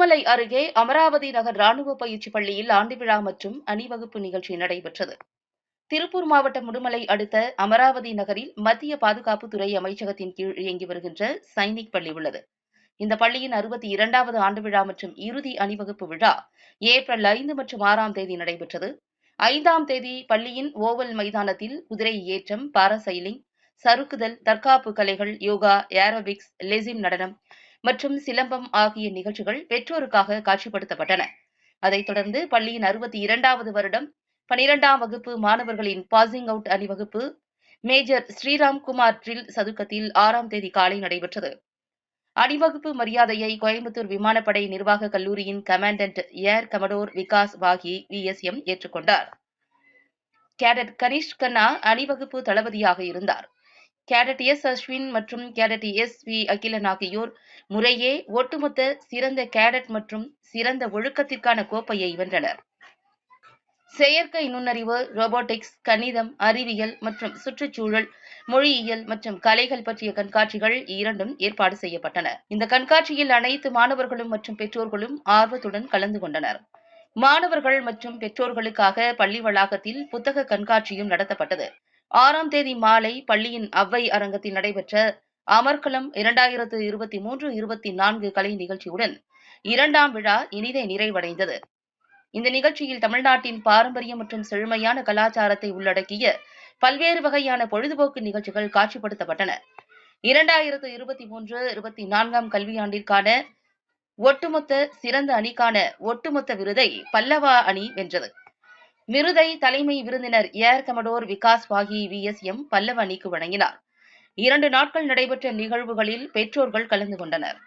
முதுமலை அருகே அமராவதி நகர் ராணுவ பயிற்சி பள்ளியில் ஆண்டு விழா மற்றும் அணிவகுப்பு நிகழ்ச்சி நடைபெற்றது. திருப்பூர் மாவட்டம் முதுமலை அடுத்த அமராவதி நகரில் மத்திய பாதுகாப்புத்துறை அமைச்சகத்தின் கீழ் இயங்கி வருகின்ற சைனிக் பள்ளி உள்ளது. இந்த பள்ளியின் 62வது ஆண்டு விழா மற்றும் இறுதி அணிவகுப்பு விழா ஏப்ரல் 5 மற்றும் 6ஆம் தேதி நடைபெற்றது. 5ஆம் தேதி பள்ளியின் ஓவல் மைதானத்தில் குதிரை ஏற்றம், பாராசைலிங், சறுக்குதல், தற்காப்பு கலைகள், யோகா, ஏரோபிக்ஸ், லெசிம் நடனம் மற்றும் சிலம்பம் ஆகிய நிகழ்ச்சிகள் பெற்றோருக்காக காட்சிப்படுத்தப்பட்டன. அதைத் தொடர்ந்து பள்ளியின் 62வது வருடம் 12ஆம் வகுப்பு மாணவர்களின் பாசிங் அவுட் அணிவகுப்பு மேஜர் ஸ்ரீராம்குமார் ட்ரில் சதுக்கத்தில் 6ஆம் தேதி காலை நடைபெற்றது. அணிவகுப்பு மரியாதையை கோயம்புத்தூர் விமானப்படை நிர்வாக கல்லூரியின் கமாண்டன்ட் ஏர் கமடோர் விகாஸ் வாகி விஎஸ்எம் ஏற்றுக்கொண்டார். கேடட் கனிஷ் கண்ணா அணிவகுப்பு தளபதியாக இருந்தார். கேடட் எஸ் அஸ்வின் மற்றும் கேடட் எஸ் வி அகிலன் ஆகியோர் முறையே ஒட்டுமொத்த சிறந்த கேடட் மற்றும் சிறந்த ஒழுக்கத்திற்கான கோப்பையை வென்றனர். செயற்கை நுண்ணறிவு, ரோபோட்டிக்ஸ், கணிதம், அறிவியல் மற்றும் சுற்றுச்சூழல், மொழியியல் மற்றும் கலைகள் பற்றிய கண்காட்சிகள் இரண்டும் ஏற்பாடு செய்யப்பட்டன. இந்த கண்காட்சியில் அனைத்து மாணவர்களும் மற்றும் பெற்றோர்களும் ஆர்வத்துடன் கலந்து கொண்டனர். மாணவர்கள் மற்றும் பெற்றோர்களுக்காக பள்ளி வளாகத்தில் புத்தக கண்காட்சியும் நடத்தப்பட்டது. 6ஆம் தேதி மாலை பள்ளியின் அவ்வை அரங்கத்தில் நடைபெற்ற அமர்கலம் 2023-24 கலை நிகழ்ச்சியுடன் 2ஆம் விழா இனிதே நிறைவடைந்தது. இந்த நிகழ்ச்சியில் தமிழ்நாட்டின் பாரம்பரியம் மற்றும் செழுமையான கலாச்சாரத்தை உள்ளடக்கிய பல்வேறு வகையான பொழுதுபோக்கு நிகழ்ச்சிகள் காட்சிப்படுத்தப்பட்டன. 2023-24 கல்வியாண்டிற்கான ஒட்டுமொத்த சிறந்த அணிக்கான ஒட்டுமொத்த விருதை பல்லவா அணி வென்றது. விருதை தலைமை விருந்தினர் ஏர் கமடோர் விகாஸ் வாகி விஎஸ்எம் பல்லவ அணிக்கு வழங்கினார். 2 நாட்கள் நடைபெற்ற நிகழ்வுகளில் பெற்றோர்கள் கலந்து கொண்டனர்.